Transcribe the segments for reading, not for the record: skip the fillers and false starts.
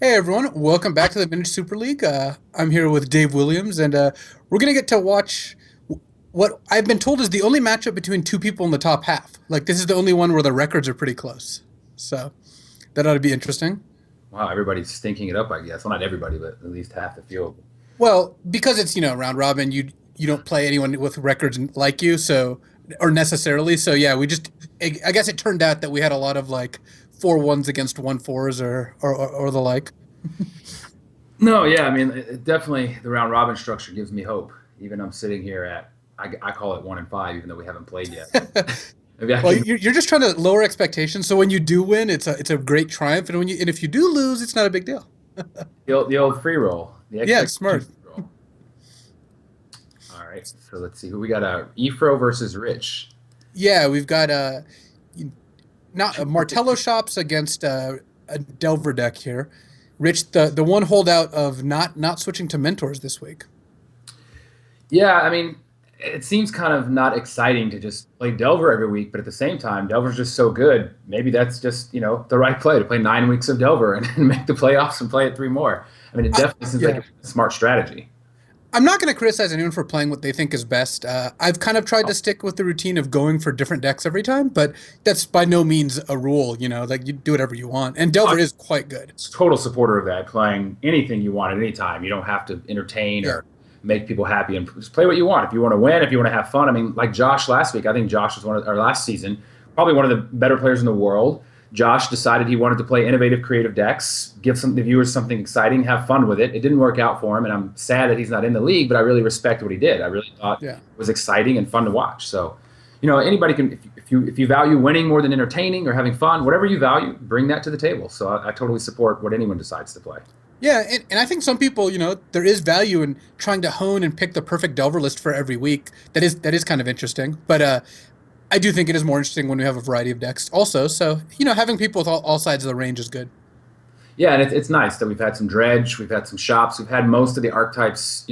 Hey everyone, welcome back to the Vintage Super League. I'm here with Dave Williams, and we're gonna get to watch what I've been told is the only matchup between two people in the top half. Like this is the only one where the records are pretty close, so that ought to be interesting. Wow, everybody's stinking it up, I guess. Well, not everybody, but at least half the field. Well, because it's round robin, you don't play anyone with records like you, so or necessarily. So yeah, I guess it turned out that we had a lot of like 4-1s against 1-4s or the like. No, yeah, I mean, definitely the round robin structure gives me hope. Even I'm sitting here at, I call it 1-5, even though we haven't played yet. Maybe I Well, can you're just trying to lower expectations. So when you do win, it's a great triumph, and if you do lose, it's not a big deal. the old free roll, the Yeah, it's smart. expectation free roll. All right, so let's see who we got. Efro versus Rich. Yeah, we've got not Martello shops against a Delver deck here. Rich, the one holdout of not switching to mentors this week. Yeah, I mean, it seems kind of not exciting to just play Delver every week, but at the same time, Delver's just so good. Maybe that's just, the right play to play 9 weeks of Delver and make the playoffs and play it three more. I mean, it definitely seems like Yeah, a smart strategy. I'm not going to criticize anyone for playing what they think is best. I've kind of tried to stick with the routine of going for different decks every time, but that's by no means a rule. Like you do whatever you want, and Delver I'm is quite good. a total supporter of that, playing anything you want at any time. You don't have to entertain Yeah, or make people happy and just play what you want. If you want to win, if you want to have fun. I mean, like Josh last week, I think Josh was our last season, probably one of the better players in the world. Josh decided he wanted to play innovative, creative decks, give the viewers something exciting, have fun with it. It didn't work out for him, and I'm sad that he's not in the league. But I really respect what he did. I really thought yeah. it was exciting and fun to watch. So, anybody can. If you value winning more than entertaining or having fun, whatever you value, bring that to the table. So I totally support what anyone decides to play. Yeah, and I think some people, there is value in trying to hone and pick the perfect Delver list for every week. That is kind of interesting. But I do think it is more interesting when we have a variety of decks also. So, having people with all sides of the range is good. Yeah, and it's nice that we've had some dredge, we've had some shops, we've had most of the archetypes,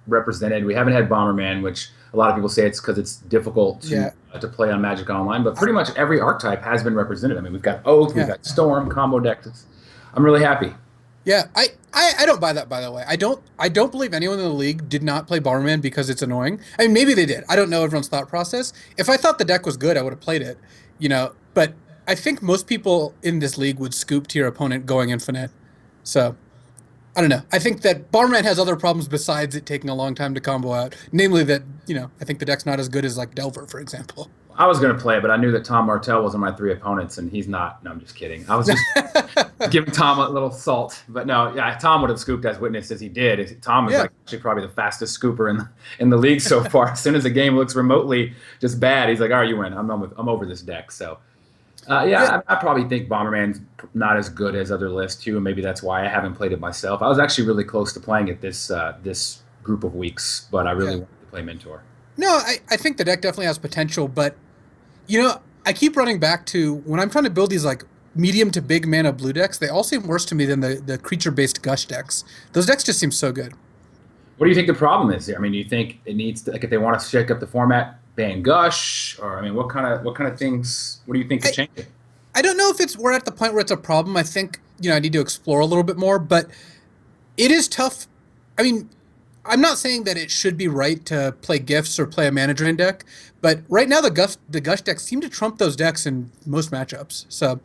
represented. We haven't had Bomberman, which a lot of people say it's because it's difficult Yeah, to play on Magic Online, but pretty much every archetype has been represented. I mean, we've got Oath, we've yeah, got Storm, combo decks. I'm really happy. yeah. I don't buy that, by the way. I don't believe anyone in the league did not play Bomberman because it's annoying. I mean, maybe they did. I don't know everyone's thought process. If I thought the deck was good, I would have played it. But I think most people in this league would scoop to your opponent going infinite. So I don't know. I think that Bomberman has other problems besides it taking a long time to combo out. Namely that, I think the deck's not as good as like Delver, for example. I was going to play it, but I knew that Tom Martell was on my three opponents, and he's not. No, I'm just kidding. I was just giving Tom a little salt. But no, yeah, Tom would have scooped as witness as he did. Tom is Yeah. like actually probably the fastest scooper in the league so far. As soon as the game looks remotely just bad, he's like, "All right, you win. I'm over this deck." So Yeah. yeah, I probably think Bomberman's not as good as other lists too, and maybe that's why I haven't played it myself. I was actually really close to playing it this group of weeks, but I really Yeah. wanted to play Mentor. No, I think the deck definitely has potential, but I keep running back to when I'm trying to build these like medium to big mana blue decks, they all seem worse to me than the creature based gush decks. Those decks just seem so good. What do you think the problem is here? I mean, do you think it needs to, like, if they want to shake up the format, ban Gush, or I mean, what kind of things? What do you think could I, change it? I don't know if we're at the point where it's a problem. I think, I need to explore a little bit more, but it is tough. I mean, I'm not saying that it should be right to play gifts or play a mana drain deck, but right now the gush decks seem to trump those decks in most matchups. So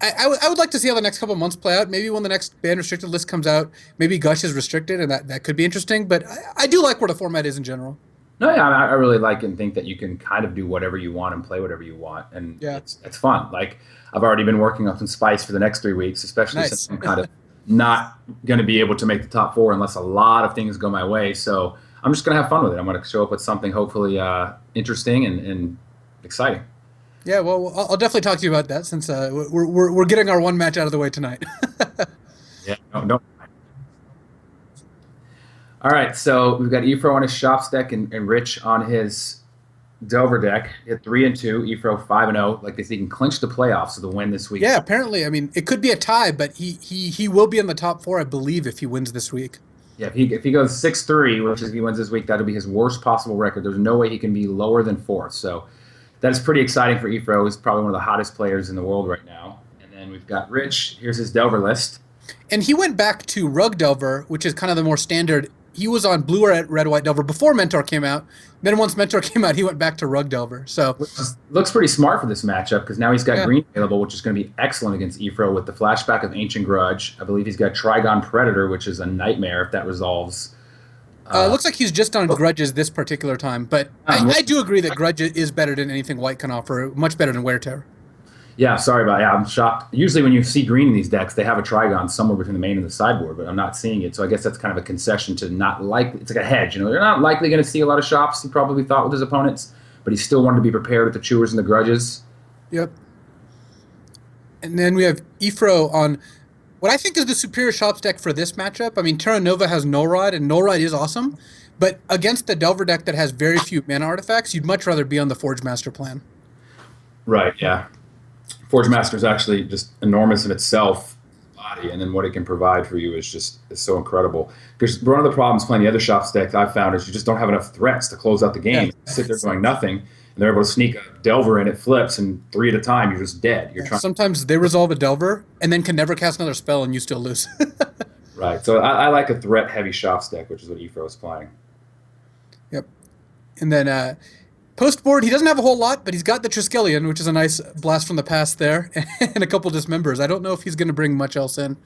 I would like to see how the next couple months play out. Maybe when the next ban restricted list comes out, maybe gush is restricted, and that could be interesting. But I do like where the format is in general. No, yeah, I really like and think that you can kind of do whatever you want and play whatever you want, and Yeah, it's fun. Like I've already been working on some spice for the next 3 weeks, especially since nice. I'm kind of not going to be able to make the top four unless a lot of things go my way. So I'm just going to have fun with it. I'm going to show up with something hopefully interesting and exciting. Yeah, well, I'll definitely talk to you about that since we're getting our one match out of the way tonight. Yeah, no. All right, so we've got Efro on his shops deck and Rich on his Delver deck. Hit 3-2, Efro 5-0. Like they say, he can clinch the playoffs of the win this week. Yeah, apparently, I mean, it could be a tie, but he will be in the top four, I believe, if he wins this week. Yeah, if he goes 6-3, which is if he wins this week, that'll be his worst possible record. There's no way he can be lower than fourth. So that is pretty exciting for Efro. He's probably one of the hottest players in the world right now. And then we've got Rich. Here's his Delver list. And he went back to Rug Delver, which is kind of the more standard. He was on Blue Red White Delver before Mentor came out. Then once Mentor came out, he went back to Rug Delver. So Looks pretty smart for this matchup because now he's got yeah, green available, which is going to be excellent against Ephro with the flashback of Ancient Grudge. I believe he's got Trigon Predator, which is a nightmare if that resolves. looks like he's just on Grudges this particular time. But I do agree that Grudge is better than anything White can offer. Much better than Wear Tear. Yeah, sorry about I'm shocked. Usually when you see green in these decks, they have a Trigon somewhere between the main and the sideboard, but I'm not seeing it. So I guess that's kind of a concession to not like. It's like a hedge. They're not likely going to see a lot of shops, he probably thought, with his opponents, but he still wanted to be prepared with the Chewers and the Grudges. Yep. And then we have Ephro on what I think is the superior shops deck for this matchup. I mean, Terra Nova has Null Rod, and Null Rod is awesome, but against the Delver deck that has very few mana artifacts, you'd much rather be on the Forge Master plan. Right, yeah. Forge Master is actually just enormous in itself, body, and then what it can provide for you is so incredible. Because one of the problems playing the other shops decks I've found is you just don't have enough threats to close out the game. You sit there going nothing, and they're able to sneak a Delver in, it flips, and 3 at a time, you're just dead. Sometimes they resolve a Delver and then can never cast another spell, and you still lose. Right, so I like a threat-heavy shops deck, which is what Ephro is playing. Yep. And then post board, he doesn't have a whole lot, but he's got the Triskelion, which is a nice blast from the past there, and a couple Dismembers. I don't know if he's going to bring much else in.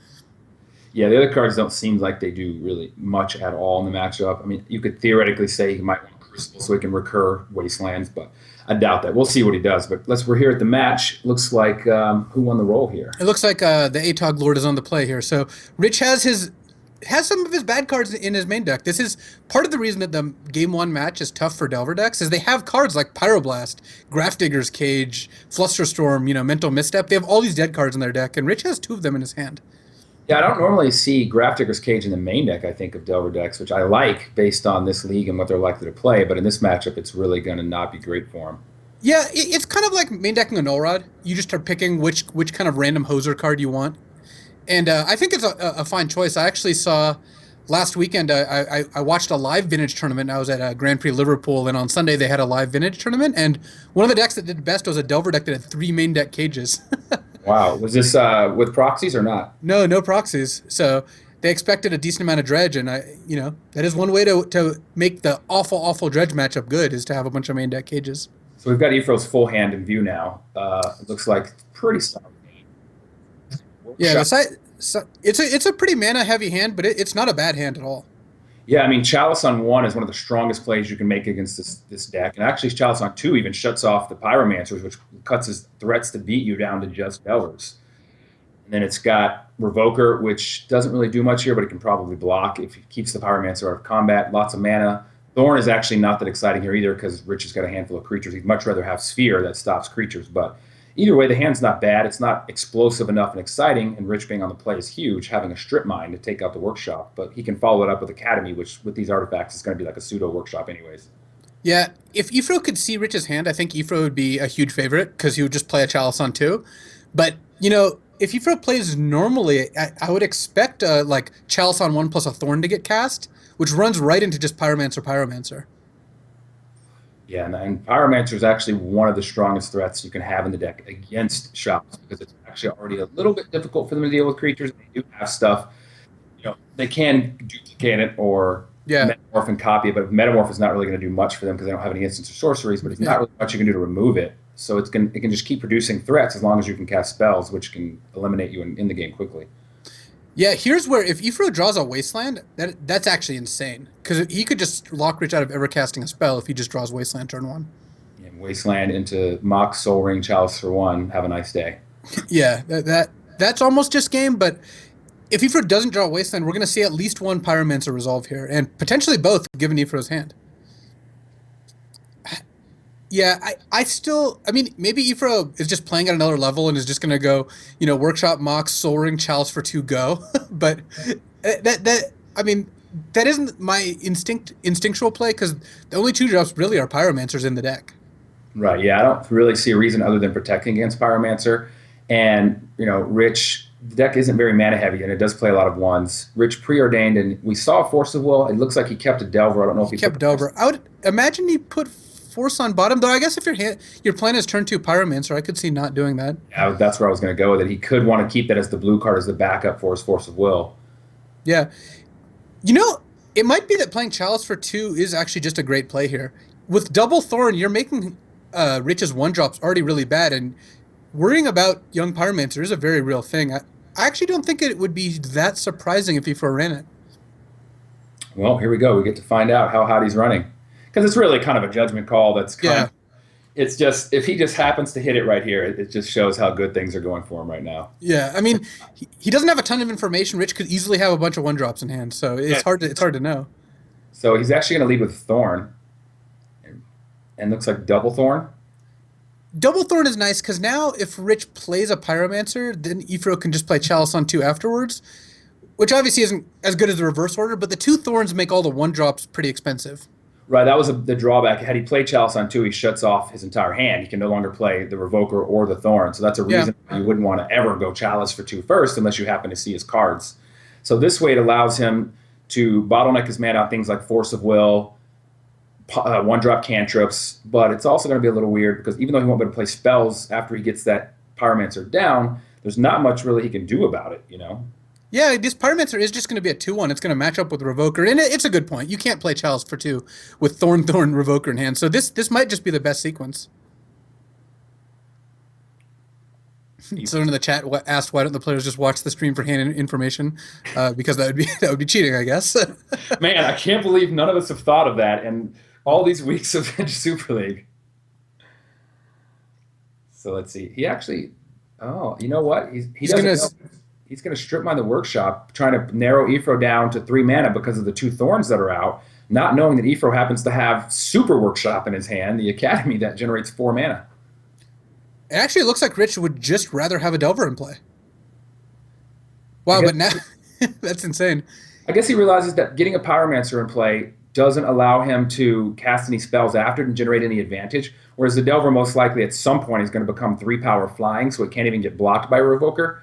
Yeah, the other cards don't seem like they do really much at all in the matchup. I mean, you could theoretically say he might want Crucible so he can recur Wastelands, but I doubt that. We'll see what he does. But we're here at the match. Looks like who won the roll here? It looks like the Atog Lord is on the play here. So Rich has some of his bad cards in his main deck. This is part of the reason that the Game 1 match is tough for Delver decks, is they have cards like Pyroblast, Grafdigger's Cage, Flusterstorm, Mental Misstep. They have all these dead cards in their deck, and Rich has 2 of them in his hand. Yeah, I don't normally see Grafdigger's Cage in the main deck, I think, of Delver decks, which I like based on this league and what they're likely to play, but in this matchup, it's really going to not be great for him. Yeah, it's kind of like main decking a Null Rod. You just are picking which kind of random hoser card you want. And I think it's a fine choice. I actually saw last weekend, I watched a live Vintage tournament. I was at Grand Prix Liverpool, and on Sunday they had a live Vintage tournament. And one of the decks that did best was a Delver deck that had 3 main deck cages. Wow. Was this with proxies or not? No proxies. So they expected a decent amount of dredge, and that is one way to make the awful dredge matchup good, is to have a bunch of main deck cages. So we've got Ephro's full hand in view now. It looks like pretty solid. Yeah, it's a pretty mana heavy hand, but it's not a bad hand at all. Yeah, I mean, Chalice on 1 is one of the strongest plays you can make against this deck. And actually, Chalice on 2 even shuts off the Pyromancers, which cuts his threats to beat you down to just Delvers. And then it's got Revoker, which doesn't really do much here, but it can probably block if it keeps the Pyromancer out of combat. Lots of mana. Thorn is actually not that exciting here either because Rich has got a handful of creatures. He'd much rather have Sphere that stops creatures. But either way, the hand's not bad. It's not explosive enough and exciting, and Rich being on the play is huge, having a Strip Mine to take out the Workshop. But he can follow it up with Academy, which with these artifacts is going to be like a pseudo Workshop anyways. Yeah, if Ephro could see Rich's hand, I think Ephro would be a huge favorite because he would just play a Chalice on 2. But, if Ephro plays normally, I would expect like Chalice on 1 plus a Thorn to get cast, which runs right into just Pyromancer. Yeah, and Pyromancer is actually one of the strongest threats you can have in the deck against shops because it's actually already a little bit difficult for them to deal with creatures. They do have stuff. They can duplicate it or Metamorph and copy it, but Metamorph is not really going to do much for them because they don't have any instants or sorceries, but it's not really much you can do to remove it. So it can just keep producing threats as long as you can cast spells, which can eliminate you in the game quickly. Yeah, here's where if Ephro draws a Wasteland, that's actually insane. Because he could just lock Rich out of ever casting a spell if he just draws Wasteland turn 1. Yeah, Wasteland into Mox, Soul Ring, Chalice for 1. Have a nice day. Yeah, that's almost just game, but if Ephro doesn't draw Wasteland, we're going to see at least 1 Pyromancer resolve here, and potentially both, given Ephro's hand. Yeah, I mean, maybe Ephro is just playing at another level and is just going to go, Workshop, Mox, Soul Ring, Chalice for 2, go. But that isn't my instinctual play because the only 2 drops really are Pyromancers in the deck. Right, yeah, I don't really see a reason other than protecting against Pyromancer. And, Rich, the deck isn't very mana heavy, and it does play a lot of 1s. Rich preordained, and we saw Force of Will. It looks like he kept a Delver. I don't know if he kept Delver. I would imagine he put force on bottom, though I guess if your plan is turn 2 Pyromancer, I could see not doing that. Yeah, that's where I was going to go with it. He could want to keep that as the blue card as the backup for his Force of Will. Yeah. You know, it might be that playing Chalice for 2 is actually just a great play here. With double Thorn, you're making Rich's 1-drops already really bad, and worrying about young Pyromancer is a very real thing. I actually don't think it would be that surprising if he ran it. Well, here we go. We get to find out how hot he's running. Because it's really kind of a judgment call that's kind of, it's just, if he just happens to hit it right here, it just shows how good things are going for him right now. Yeah, I mean, he doesn't have a ton of information. Rich could easily have a bunch of 1-drops in hand, so it's hard to know. So he's actually going to lead with Thorn. And looks like double Thorn. Double Thorn is nice because now if Rich plays a Pyromancer, then Ifro can just play Chalice on 2 afterwards, which obviously isn't as good as the reverse order, but the 2 Thorns make all the 1-drops pretty expensive. Right, that was the drawback. Had he played Chalice on 2, he shuts off his entire hand. He can no longer play the Revoker or the Thorn. So that's a reason you wouldn't want to ever go Chalice for 2 first unless you happen to see his cards. So this way it allows him to bottleneck his mana on things like Force of Will, 1-drop cantrips, but it's also going to be a little weird because even though he won't be able to play spells after he gets that Pyromancer down, there's not much really he can do about it, you know? Yeah, this Pyromancer is just going to be a 2-1. It's going to match up with Revoker, and it's a good point. You can't play Chalice for 2 with Thorn, Revoker in hand, so this might just be the best sequence. Someone in the chat asked why don't the players just watch the stream for hand information, because that would be cheating, I guess. Man, I can't believe none of us have thought of that in all these weeks of Super League. So let's see. He actually, oh, you know what? He's going to strip mine the workshop, trying to narrow Ifro down to 3 mana because of the 2 Thorns that are out, not knowing that Ifro happens to have Super Workshop in his hand, the Academy that generates 4 mana. It actually looks like Rich would just rather have a Delver in play. Wow, but now that's insane. I guess he realizes that getting a Pyromancer in play doesn't allow him to cast any spells after and generate any advantage, whereas the Delver most likely at some point is going to become 3-power flying, so it can't even get blocked by a Revoker.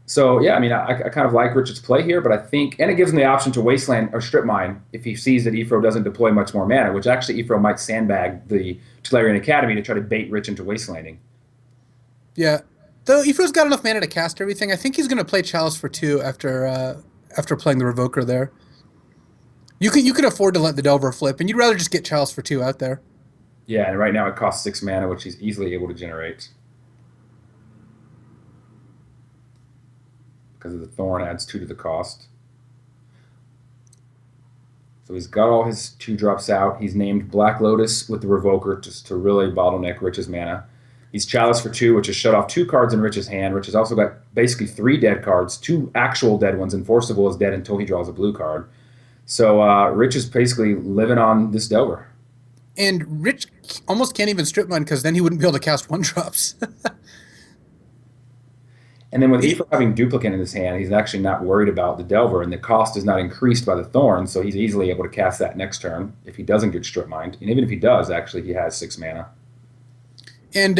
So, yeah, I mean, I kind of like Richard's play here, but I think, and it gives him the option to Wasteland or Strip Mine if he sees that Ifro doesn't deploy much more mana, which actually Ifro might sandbag the Tolarian Academy to try to bait Rich into Wastelanding. Yeah. Though Ifro's got enough mana to cast everything, I think he's going to play Chalice for 2 after playing the Revoker there. You can afford to let the Delver flip, and you'd rather just get Chalice for 2 out there. Yeah, and right now it costs 6 mana, which he's easily able to generate. Because of the Thorn adds 2 to the cost. So he's got all his 2-drops out. He's named Black Lotus with the Revoker just to really bottleneck Rich's mana. He's Chalice for 2, which has shut off 2 cards in Rich's hand. Rich has also got basically 3 dead cards, 2 actual dead ones, and Force of Will is dead until he draws a blue card. So Rich is basically living on this Delver. And Rich almost can't even strip mine because then he wouldn't be able to cast 1-drops. And then with Ifro having Duplicate in his hand, he's actually not worried about the Delver, and the cost is not increased by the Thorn, so he's easily able to cast that next turn if he doesn't get strip mined. And even if he does, actually, he has 6 mana. And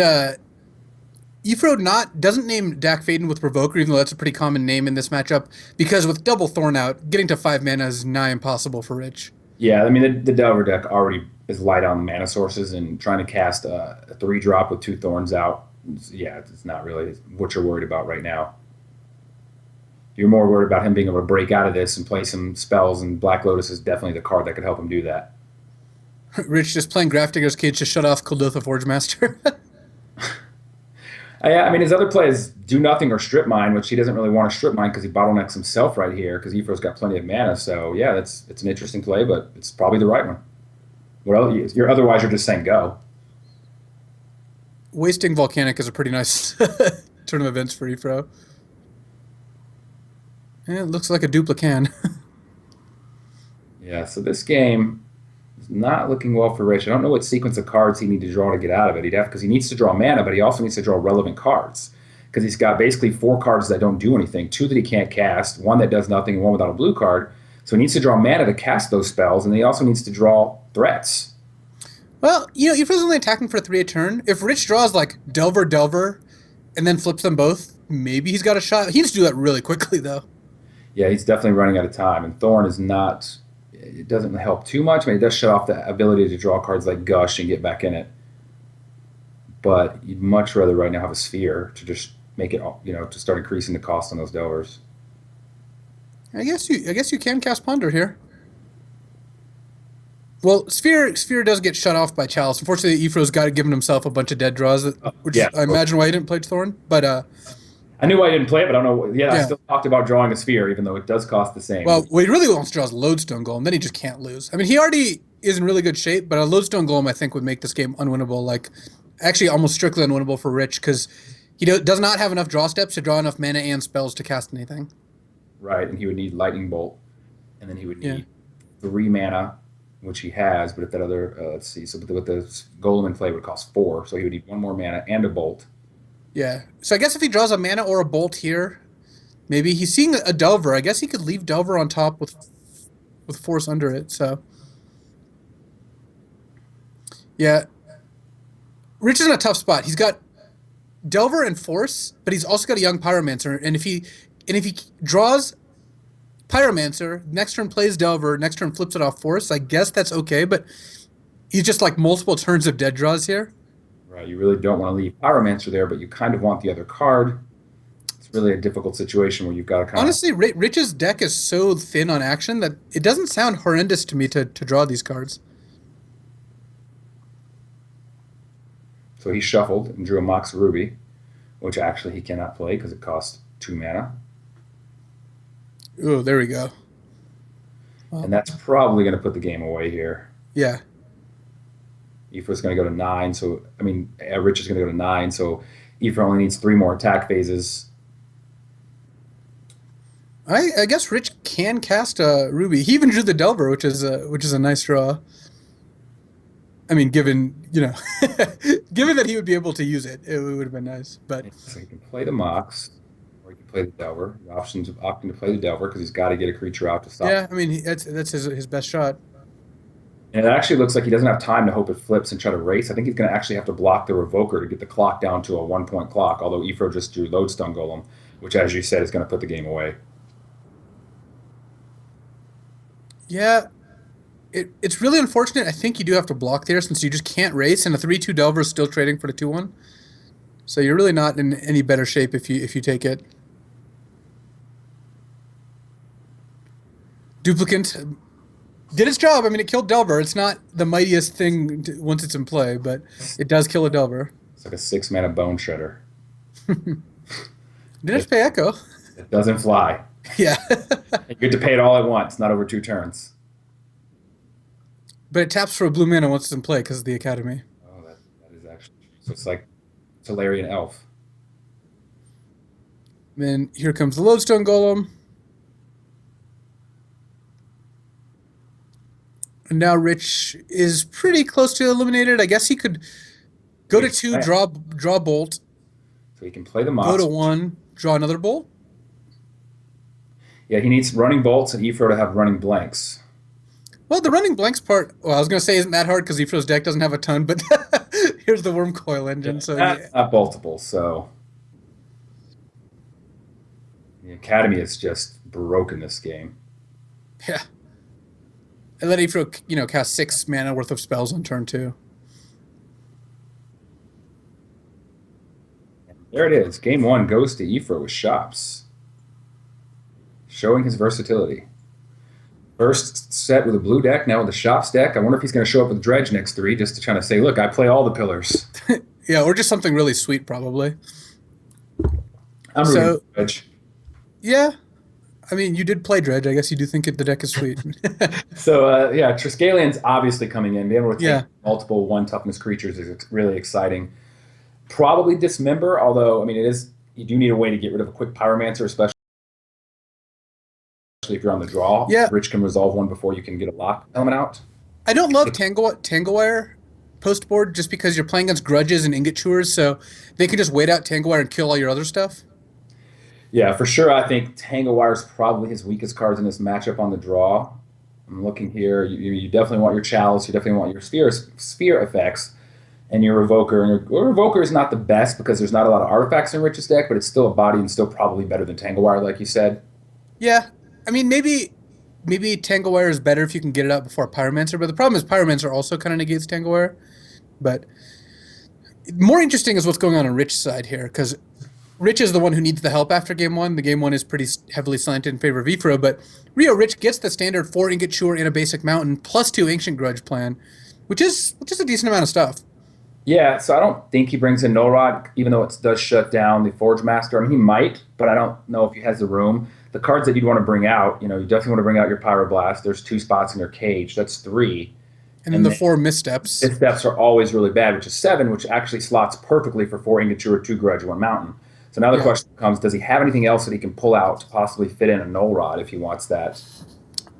Ifro doesn't name Dak Faden with Revoker, even though that's a pretty common name in this matchup, because with double Thorn out, getting to 5 mana is nigh impossible for Rich. Yeah, I mean, the Delver deck already is light on mana sources, and trying to cast a 3-drop with 2 Thorns out, yeah, it's not really what you're worried about right now. You're more worried about him being able to break out of this and play some spells, and Black Lotus is definitely the card that could help him do that. Rich just playing Grafdigger's Cage to shut off Kuldotha Forge Master. I mean, his other plays do nothing or strip mine, which he doesn't really want to strip mine because he bottlenecks himself right here because Ifro's got plenty of mana. So, yeah, it's an interesting play, but it's probably the right one. Well, otherwise you're just saying go. Wasting Volcanic is a pretty nice turn of events for Ifro. Yeah, it looks like a Duplican. Yeah, so this game is not looking well for Rich. I don't know what sequence of cards he needs to draw to get out of it. Because he needs to draw mana, but he also needs to draw relevant cards. Because he's got basically 4 cards that don't do anything, 2 that he can't cast, 1 that does nothing, and 1 without a blue card. So he needs to draw mana to cast those spells, and he also needs to draw threats. Well, Ifro's only attacking for 3 a turn. If Rich draws like Delver, and then flips them both, maybe he's got a shot. He needs to do that really quickly, though. Yeah, he's definitely running out of time, and Thorn is not it doesn't help too much. I mean, it does shut off the ability to draw cards like Gush and get back in it. But you'd much rather right now have a sphere to just make it, to start increasing the cost on those delvers. I guess you can cast Ponder here. Well, Sphere does get shut off by Chalice. Unfortunately, Ephro's got given himself a bunch of dead draws, which Yeah. is, I imagine why he didn't play Thorn. But I knew I didn't play it, but I don't know. Yeah, I yeah. still talked about drawing a sphere, even though it does cost the same. Well, what he really wants to draw is Lodestone Golem. Then he just can't lose. I mean, he already is in really good shape, but a Lodestone Golem, I think, would make this game unwinnable. Like, actually, almost strictly unwinnable for Rich because he does not have enough draw steps to draw enough mana and spells to cast anything. Right, and he would need Lightning Bolt, and then he would Yeah. need 3 mana, which he has. But if that other, let's see, so with the Golem in play, it would cost 4, so he would need 1 more mana and a Bolt. Yeah. So I guess if he draws a mana or a bolt here, maybe he's seeing a Delver. I guess he could leave Delver on top with Force under it. So yeah, Rich is in a tough spot. He's got Delver and Force, but he's also got a young Pyromancer. And if he draws Pyromancer, next turn plays Delver, next turn flips it off Force, I guess that's okay. But he's just like multiple turns of dead draws here. Right, you really don't want to leave Pyromancer there, but you kind of want the other card. It's really a difficult situation where you've got to kind Honestly, Rich's deck is so thin on action that it doesn't sound horrendous to me to draw these cards. So he shuffled and drew a Mox Ruby, which actually he cannot play because it costs 2 mana. Oh, there we go. And that's probably going to put the game away here. Yeah. Ephra's going to go to 9, so Rich is going to go to 9, so Ephra only needs 3 more attack phases. I guess Rich can cast a Ruby. He even drew the Delver, which is a nice draw. I mean, given given that he would be able to use it, it would have been nice. But so he can play the Mox, or he can play the Delver. The options of opting to play the Delver because he's got to get a creature out to stop. Yeah, I mean that's his best shot. And it actually looks like he doesn't have time to hope it flips and try to race. I think he's going to actually have to block the Revoker to get the clock down to a 1-point clock, although Ephro just drew Lodestone Golem, which, as you said, is going to put the game away. Yeah, it's really unfortunate. I think you do have to block there since you just can't race, and a 3/2 Delver is still trading for the 2/1. So you're really not in any better shape if you take it. Duplicant did its job. I mean, it killed Delver. It's not the mightiest thing once it's in play, but it does kill a Delver. It's like a 6-mana Bone Shredder. Didn't have to pay Echo. It doesn't fly. Yeah. You get to pay it all at once, not over 2 turns. But it taps for a blue mana once it's in play because of the Academy. Oh, that is actually... So it's like Solarian Elf. Then here comes the Lodestone Golem. And now Rich is pretty close to eliminated. I guess he could go to 2, draw Bolt. So he can play the Mox. Go to 1, draw another Bolt. Yeah, he needs running bolts and Ephro to have running blanks. Well, the running blanks part, well, I was going to say isn't that hard because Ephro's deck doesn't have a ton, but here's the Worm Coil engine. So Not boltable, so... The Academy is just broken this game. Yeah. And let Ephro, cast 6 mana worth of spells on turn 2. There it is. Game 1 goes to Ephro with Shops. Showing his versatility. First set with a blue deck, now with the Shops deck. I wonder if he's going to show up with Dredge next 3 just to try to say, look, I play all the pillars. Yeah, or just something really sweet, probably. I'm rooting for Dredge. Yeah. I mean, you did play Dredge. I guess you do think the deck is sweet. So, Triskelion's obviously coming in. Being able to take Yeah. multiple 1-toughness creatures is really exciting. Probably Dismember, although, you do need a way to get rid of a quick Pyromancer, especially if you're on the draw. Yeah. Rich can resolve one before you can get a lock element out. I don't love Tanglewire post board just because you're playing against Grudges and Ingot Chewers, so they can just wait out Tanglewire and kill all your other stuff. Yeah, for sure. I think Tanglewire is probably his weakest cards in this matchup on the draw. I'm looking here. You definitely want your Chalice. You definitely want your sphere effects and your Revoker. And your Revoker is not the best because there's not a lot of artifacts in Rich's deck, but it's still a body and still probably better than Tanglewire, like you said. Yeah. I mean, maybe maybe Tangle Wire is better if you can get it out before Pyromancer, but the problem is Pyromancer also kind of negates Tangle Wire. But more interesting is what's going on Rich's side here, because Rich is the one who needs the help after game one. The game one is pretty heavily slanted in favor of Ifro, but Rio Rich gets the standard 4 Ingot Chewer and a basic mountain plus 2 Ancient Grudge plan, which is a decent amount of stuff. Yeah, so I don't think he brings in No Rod, even though it does shut down the Forge Master. I mean, he might, but I don't know if he has the room. The cards that you'd want to bring out, you definitely want to bring out your Pyroblast. There's 2 spots in your cage. That's 3. And then And the then 4 missteps. missteps are always really bad, which is 7, which actually slots perfectly for 4 Ingot Chewer, 2 Grudge, 1 Mountain. So now the Yeah. question becomes, does he have anything else that he can pull out to possibly fit in a Null Rod if he wants that?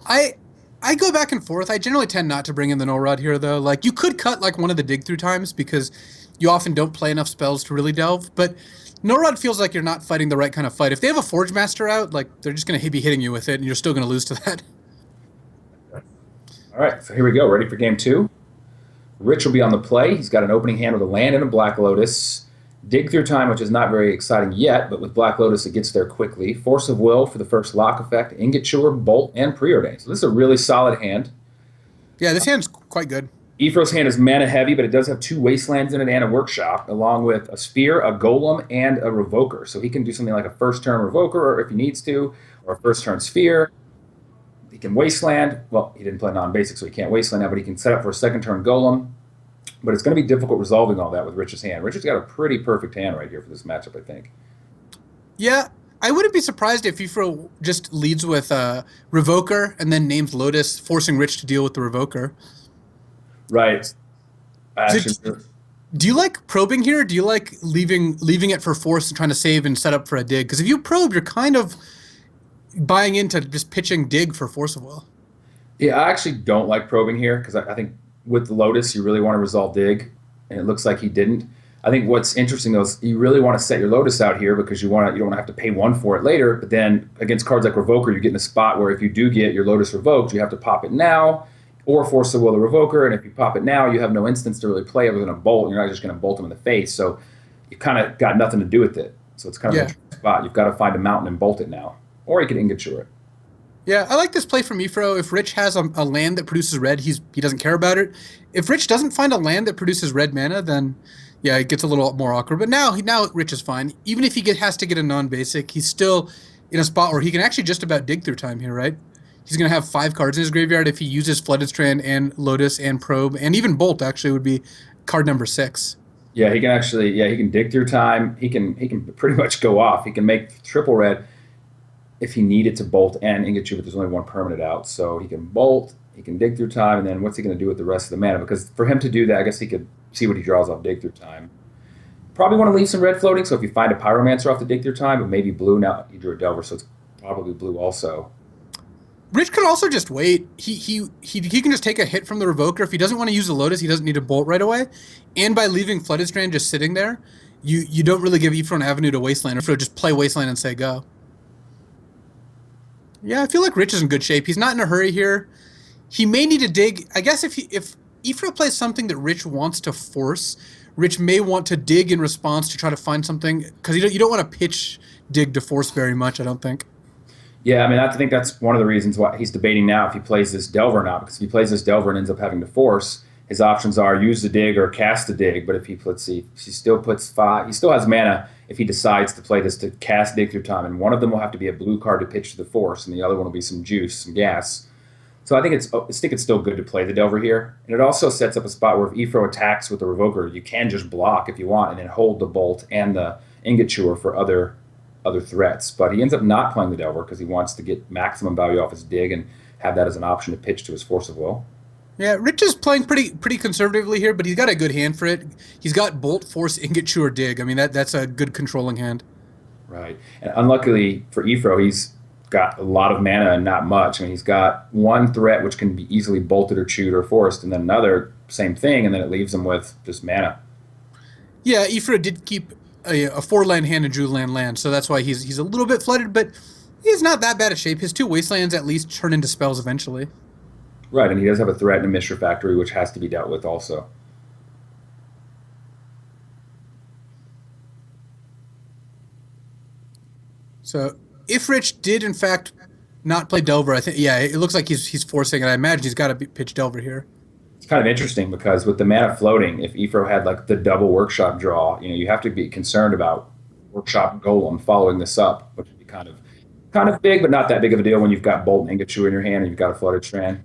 I I go back and forth. I generally tend not to bring in the no rod here though. Like you could cut like one of the dig through times because you often don't play enough spells to really delve, but no rod feels like you're not fighting the right kind of fight. If they have a Forge Master out, like they're just gonna be hitting you with it and you're still gonna lose to that. All right, so here we go. Ready for game 2? Rich will be on the play. He's got an opening hand with a land and a Black Lotus. Dig through time, which is not very exciting yet, but with Black Lotus, it gets there quickly. Force of Will for the first lock effect. Ingot Chewer, Bolt, and Preordain. So this is a really solid hand. Yeah, this hand's quite good. Ephro's hand is mana heavy, but it does have 2 Wastelands in it and a Workshop, along with a Sphere, a Golem, and a Revoker. So he can do something like a first turn Revoker, or if he needs to, or a first turn Sphere. He can Wasteland. Well, he didn't play non-basic, so he can't Wasteland now, but he can set up for a second turn Golem. But it's going to be difficult resolving all that with Rich's hand. Rich's got a pretty perfect hand right here for this matchup, I think. Yeah, I wouldn't be surprised if Ifro just leads with Revoker and then names Lotus, forcing Rich to deal with the Revoker. Right. Did, do you like probing here? Or do you like leaving it for force and trying to save and set up for a dig? Because if you probe, you're kind of buying into just pitching dig for force of will. Yeah, I actually don't like probing here because I think with the Lotus, you really want to resolve dig, and it looks like he didn't. I think what's interesting though is you really want to set your Lotus out here because you don't want to have to pay 1 for it later. But then against cards like Revoker, you get in a spot where if you do get your Lotus revoked, you have to pop it now or force the will the Revoker. And if you pop it now, you have no instance to really play other than a bolt. You're not just going to bolt him in the face, so you kind of got nothing to do with it. So it's kind of Yeah. an interesting spot. You've got to find a mountain and bolt it now, or you can Ingot Chewer it. Yeah, I like this play from Ifro. If Rich has a land that produces red, he doesn't care about it. If Rich doesn't find a land that produces red mana, then yeah, it gets a little more awkward. But now Rich is fine. Even if has to get a non-basic, he's still in a spot where he can actually just about dig through time here, right? He's gonna have 5 cards in his graveyard if he uses Flooded Strand and Lotus and Probe and even Bolt. Actually, would be card number 6. Yeah, he can actually. Yeah, he can dig through time. He can pretty much go off. He can make triple red if he needed to bolt and Ingot Chewer, but there's only 1 permanent out. So he can bolt, he can dig through time, and then what's he going to do with the rest of the mana? Because for him to do that, I guess he could see what he draws off dig through time. Probably want to leave some red floating, so if you find a Pyromancer off the dig through time, but maybe blue. Now you drew a Delver, so it's probably blue also. Rich could also just wait. He can just take a hit from the Revoker. If he doesn't want to use the Lotus, he doesn't need to bolt right away. And by leaving Flooded Strand just sitting there, you don't really give Ifro an avenue to Wasteland. Ifro just play Wasteland and say go. Yeah, I feel like Rich is in good shape. He's not in a hurry here. He may need to dig. I guess if Ifro plays something that Rich wants to force, Rich may want to dig in response to try to find something because you don't want to pitch dig to force very much. I don't think. Yeah, I mean, I think that's one of the reasons why he's debating now if he plays this Delver or not. Because if he plays this Delver and ends up having to force, his options are use the dig or cast the dig. But if he still puts 5, he still has mana if he decides to play this to cast dig through time. And one of them will have to be a blue card to pitch to the force, and the other one will be some juice, some gas. So I think it's still good to play the Delver here. And it also sets up a spot where if Ifro attacks with the Revoker, you can just block if you want and then hold the Bolt and the Ingot Chewer for other threats. But he ends up not playing the Delver because he wants to get maximum value off his dig and have that as an option to pitch to his Force of Will. Yeah, Rich is playing pretty conservatively here, but he's got a good hand for it. He's got Bolt, Force, Ingot Chewer, Dig. I mean that's a good controlling hand. Right. And unluckily for Ifro, he's got a lot of mana and not much. I mean, he's got 1 threat which can be easily bolted or chewed or forced, and then another same thing, and then it leaves him with just mana. Yeah, Ifra did keep a 4-land hand and drew land, so that's why he's a little bit flooded, but he's not that bad a shape. His 2 Wastelands at least turn into spells eventually. Right, and he does have a threat and a Mishra Factory, which has to be dealt with also. So if Rich did in fact not play Delver. I think, yeah, it looks like he's forcing it. I imagine he's got to pitch Delver here. It's kind of interesting because with the mana floating, if Ephro had like the double workshop draw, you have to be concerned about workshop golem following this up, which would be kind of big, but not that big of a deal when you've got Bolt and Ingachu in your hand and you've got a flooded strand.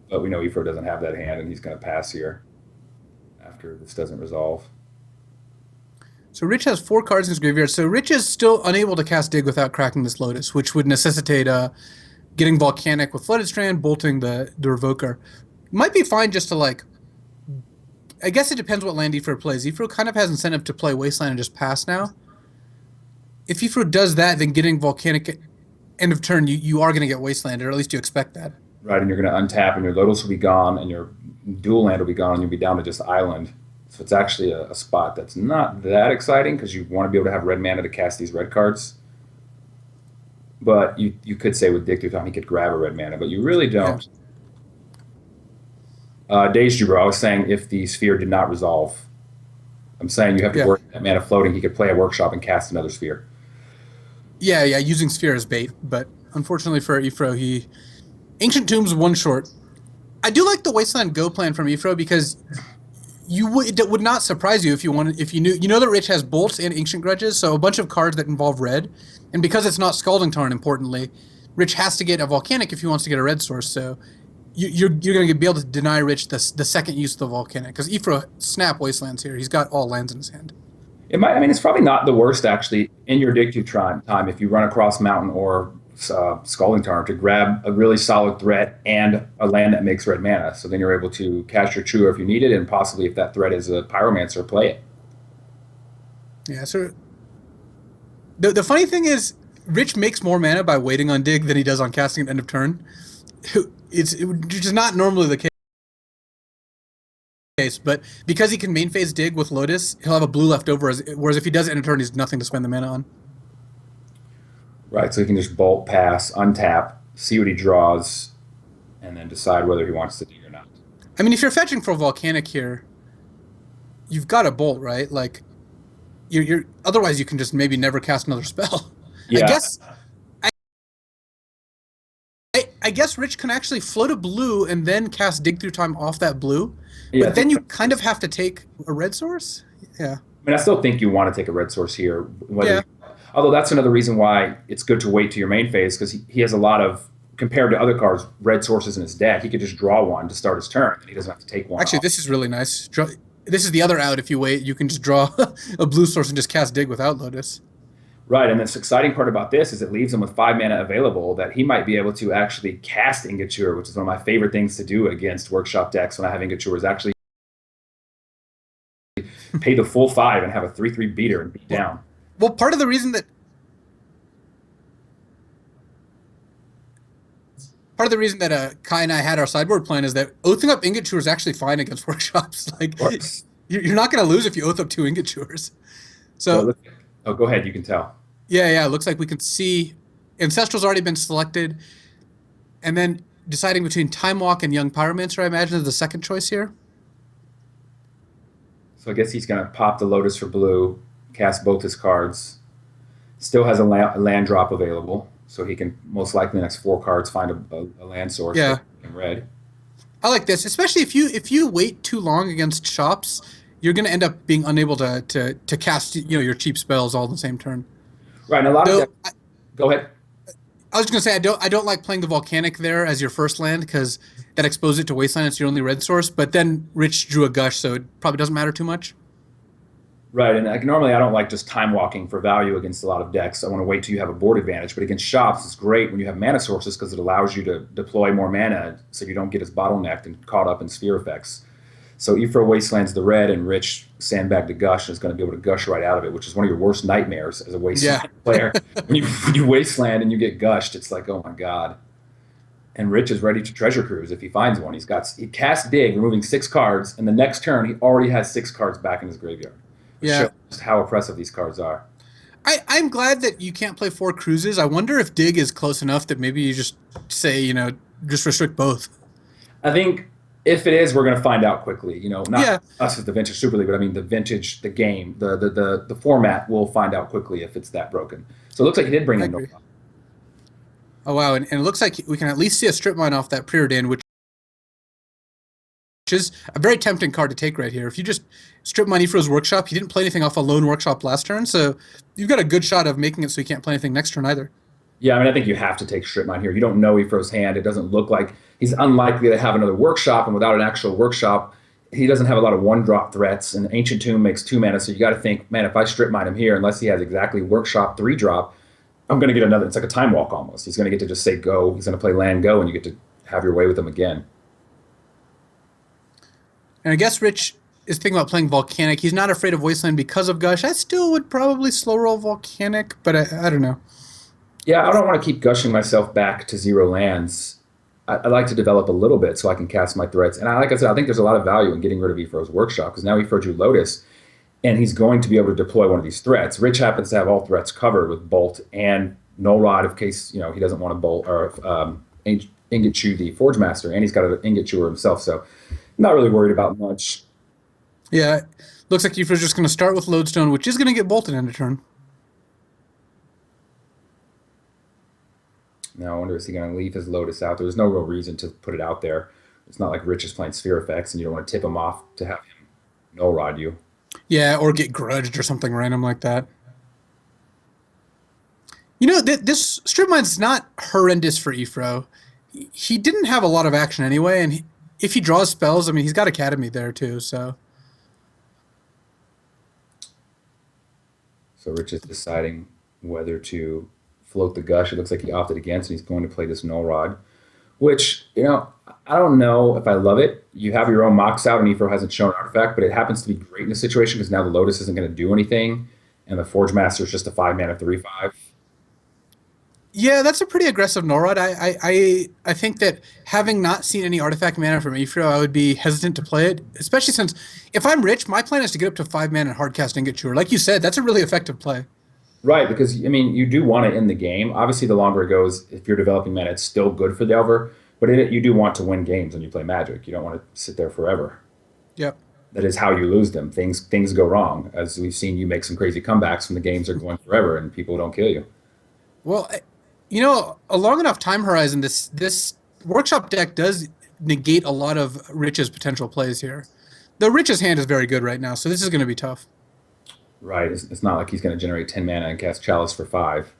But we know Ephro doesn't have that hand, and he's going to pass here after this doesn't resolve. So Rich has 4 cards in his graveyard. So Rich is still unable to cast Dig without cracking this Lotus, which would necessitate getting Volcanic with Flooded Strand, bolting the Revoker. Might be fine just to like. I guess it depends what land Ephro plays. Ephro kind of has incentive to play Wasteland and just pass now. If Ephro does that, then getting Volcanic end of turn, you are going to get Wasteland, or at least you expect that. Right, and you're going to untap, and your Lotus will be gone, and your dual land will be gone, and you'll be down to just Island. So it's actually a spot that's not that exciting because you want to be able to have red mana to cast these red cards. But you could say with Dig Through Time he could grab a red mana, but you really don't. Yeah. Dazed you, bro. I was saying if the sphere did not resolve. I'm saying you have to work that mana floating. He could play a workshop and cast another sphere. Yeah, using sphere as bait, but unfortunately for Ephro, Ancient Tomb's one short. I do like the Wasteland Go plan from Ephro because it would not surprise you if you knew that Rich has Bolts and Ancient Grudges, so a bunch of cards that involve red, and because it's not Scalding Tarn, importantly, Rich has to get a Volcanic if he wants to get a red source. So you're going to be able to deny Rich the second use of the Volcanic because Ephro snap Wastelands here. He's got all lands in his hand. It's probably not the worst actually in your Dig Through Time if you run across Mountain or Scalding Tarn to grab a really solid threat and a land that makes red mana. So then you're able to cast your True if you need it, and possibly if that threat is a Pyromancer, play it. Yeah, so the funny thing is, Rich makes more mana by waiting on Dig than he does on casting at end of turn. It's just not normally the case, but because he can main phase Dig with Lotus, he'll have a blue left over, whereas if he does it end of turn, he's nothing to spend the mana on. Right, so he can just bolt, pass, untap, see what he draws, and then decide whether he wants to dig or not. I mean, if you're fetching for Volcanic here, you've got a bolt, right? Like, you're otherwise you can just maybe never cast another spell. Yeah. I guess Rich can actually float a blue and then cast Dig Through Time off that blue, Yeah, but then you kind of have to take a red source. Yeah. I still think you want to take a red source here. Yeah. Although that's another reason why it's good to wait to your main phase because he has a lot of, compared to other cards, red sources in his deck. He could just draw one to start his turn, and he doesn't have to take one. Actually, off. This is really nice. This is the other out. If you wait, you can just draw a blue source and just cast Dig without Lotus. Right, and the exciting part about this is it leaves him with 5 mana available that he might be able to actually cast Ingature, which is one of my favorite things to do against workshop decks when I have Ingature, is actually pay the full 5 and have a 3/3 beater and beat down. Well, part of the reason that Kai and I had our sideboard plan is that oathing up Ingature is actually fine against workshops. Like, you're not going to lose if you oath up 2 Ingatures. So go ahead. You can tell. Yeah. It looks like we can see Ancestral's already been selected, and then deciding between Time Walk and Young Pyromancer, I imagine, is the second choice here. So I guess he's going to pop the Lotus for blue, cast both his cards. Still has a land drop available. So he can most likely the next 4 cards find a land source in red. I like this, especially if you wait too long against shops, you're going to end up being unable to cast your cheap spells all in the same turn. Right, and a lot of go ahead. I was just going to say I don't like playing the Volcanic there as your first land because that exposes it to Wasteland. It's your only red source, but then Rich drew a Gush, so it probably doesn't matter too much. Right, and normally I don't like just time walking for value against a lot of decks. I want to wait till you have a board advantage, but against shops, it's great when you have mana sources because it allows you to deploy more mana so you don't get as bottlenecked and caught up in sphere effects. So Ephro Wasteland's the red, and Rich sandbag the Gush and is going to be able to Gush right out of it, which is one of your worst nightmares as a Wasteland player. When you Wasteland and you get Gushed, it's like, oh my god. And Rich is ready to treasure cruise if he finds one. He casts Dig, removing 6 cards, and the next turn he already has 6 cards back in his graveyard. Shows how oppressive these cards are. I'm glad that you can't play 4 cruises. I wonder if Dig is close enough that maybe you just say, just restrict both. I think If it is, we're going to find out quickly. Not Yeah, us at the Vintage Super League, but I mean the game, the format. We'll find out quickly if it's that broken. So it looks like he did bring I in no. agree. Oh wow, and it looks like we can at least see a strip mine off that preordained, which is a very tempting card to take right here. If you just strip money for his workshop, he didn't play anything off a lone workshop last turn, so you've got a good shot of making it so he can't play anything next turn either. Yeah, I mean, I think you have to take strip mine here. You don't know Ephro's hand. It doesn't look like he's unlikely to have another workshop, and without an actual workshop, he doesn't have a lot of one drop threats. And Ancient Tomb makes 2 mana, so you got to think, man, if I strip mine him here, unless he has exactly workshop 3 drop, I'm going to get another. It's like a time walk almost. He's going to get to just say go. He's going to play land go, and you get to have your way with him again. And I guess Rich is thinking about playing Volcanic. He's not afraid of Wasteland because of Gush. I still would probably slow roll Volcanic, but I don't know. Yeah, I don't want to keep gushing myself back to 0 lands. I like to develop a little bit so I can cast my threats. And like I said, I think there's a lot of value in getting rid of Ephro's workshop because now Ephro drew Lotus, and he's going to be able to deploy one of these threats. Rich happens to have all threats covered with Bolt and Null Rod in case he doesn't want to bolt or Ingot Chew the Forge Master, and he's got an Ingot Chewer himself, so I'm not really worried about much. Yeah, looks like Ephra's just going to start with Lodestone, which is going to get bolted end of turn. Now I wonder, is he going to leave his Lotus out? There's no real reason to put it out there. It's not like Rich is playing Sphere Effects, and you don't want to tip him off to have him Null Rod you. Yeah, or get grudged or something random like that. This strip mine's not horrendous for Ephro. He didn't have a lot of action anyway, and if he draws spells, I mean, he's got Academy there too, so. So Rich is deciding whether to float the Gush. It looks like he opted against, and he's going to play this Null Rod, which, I don't know if I love it. You have your own Mox out, and Ephro hasn't shown Artifact, but it happens to be great in this situation because now the Lotus isn't going to do anything, and the Forge Master is just a 5 mana 3/5. Yeah, that's a pretty aggressive Norod. I think that having not seen any artifact mana from Ephro, I would be hesitant to play it, especially since if I'm Rich, my plan is to get up to 5 mana and hardcast Ingot Chewer. Like you said, that's a really effective play. Right, because I mean, you do want it in the game. Obviously, the longer it goes, if you're developing mana, it's still good for Delver. But you do want to win games when you play Magic. You don't want to sit there forever. Yep. That is how you lose them. Things go wrong, as we've seen you make some crazy comebacks when the games are going forever and people don't kill you. Well, a long enough time horizon, this workshop deck does negate a lot of Rich's potential plays here. The Rich's hand is very good right now, so this is going to be tough. Right, it's not like he's going to generate 10 mana and cast Chalice for 5,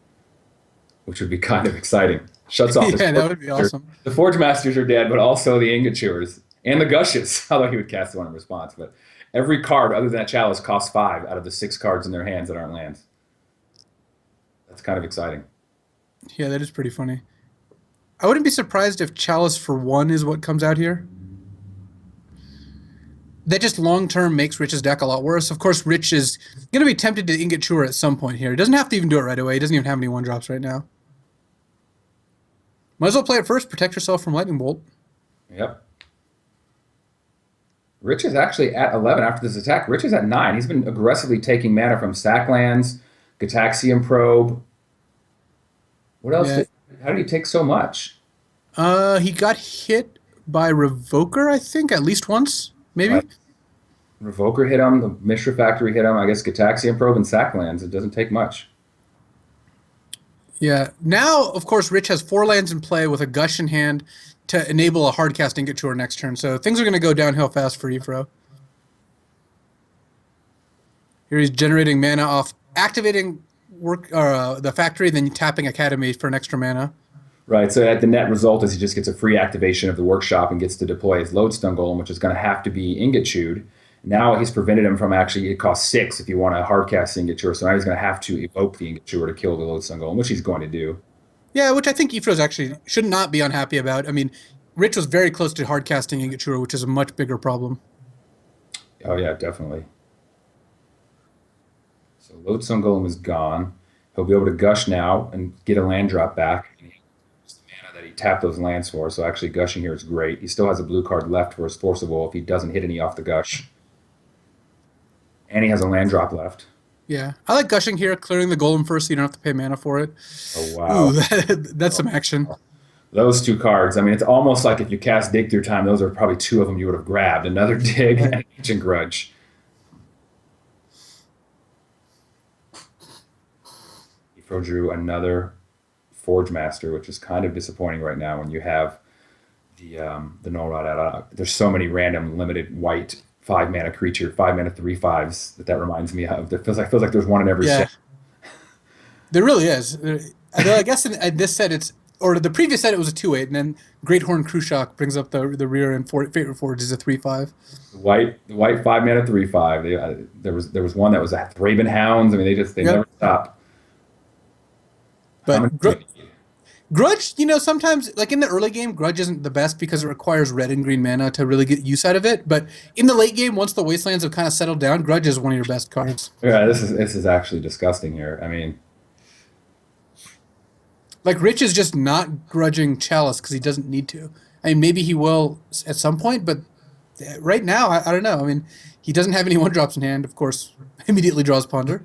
which would be kind of exciting. Shuts off. Yeah, that would be awesome. The Forge Masters are dead, but also the Ingot Chewers and the Gushes. Although he would cast one in response, but every card other than that Chalice costs 5 out of the 6 cards in their hands that aren't lands. That's kind of exciting. Yeah, that is pretty funny. I wouldn't be surprised if Chalice for 1 is what comes out here. That just long term makes Rich's deck a lot worse. Of course, Rich is going to be tempted to Ingot Chewer at some point here. He doesn't have to even do it right away. He doesn't even have any 1-drops right now. Might as well play it first. Protect yourself from Lightning Bolt. Yep. Rich is actually at 11 after this attack. Rich is at 9. He's been aggressively taking mana from Sacklands, Gataxian Probe. What else? Yeah. How did he take so much? He got hit by Revoker, I think, at least once, maybe. Revoker hit him. The Mishra Factory hit him. I guess Gataxian Probe and Sacklands. It doesn't take much. Yeah. Now, of course, Rich has 4 lands in play with a Gush in hand to enable a hard cast Ingot Chewer next turn. So things are going to go downhill fast for Ephro. Here he's generating mana off activating the factory, then tapping Academy for an extra mana. Right, so the net result is he just gets a free activation of the workshop and gets to deploy his Lodestone Golem, which is going to have to be Ingot Chewed. Now he's prevented him from actually, it costs 6 if you want to hardcast Ingot Chewer, so now he's going to have to evoke the Ingot Chewer to kill the Lodestone Golem, which he's going to do. Yeah, which I think Ephro's actually should not be unhappy about. I mean, Rich was very close to hardcasting Ingot Chewer, which is a much bigger problem. Oh yeah, definitely. So Lodestone Golem is gone. He'll be able to Gush now and get a land drop back. It's the mana that he tapped those lands for, so actually gushing here is great. He still has a blue card left for his Forcible if he doesn't hit any off the Gush. And he has a land drop left. Yeah, I like gushing here, clearing the golem first so you don't have to pay mana for it. Oh, wow. Ooh, that's some action. Those two cards, I mean, it's almost like if you cast Dig Through Time, those are probably two of them you would have grabbed. Another Dig Right. and Ancient Grudge. Ifro drew another Forge Master, which is kind of disappointing right now when you have the Null Rod out. There's so many random limited white 5 mana creature, 5 mana 3/5s that reminds me of. That feels like there's one in every Yeah, set. there really is. Although I guess in this set it's, or the previous set it was a 2/8, and then Great Horn Krushak brings up the rear, and Favorite Forge is a 3/5. The white 5 mana 3/5. There was one that was a Raven Hounds. I mean, they Yep. never stop. How many? But Grudge, sometimes like in the early game, Grudge isn't the best because it requires red and green mana to really get use out of it. But in the late game, once the Wastelands have kind of settled down, Grudge is one of your best cards. Yeah, this is actually disgusting here. I mean, Like Rich is just not grudging Chalice because he doesn't need to. I mean, maybe he will at some point, but right now, I don't know. I mean, he doesn't have any one drops in hand, of course. Immediately draws Ponder.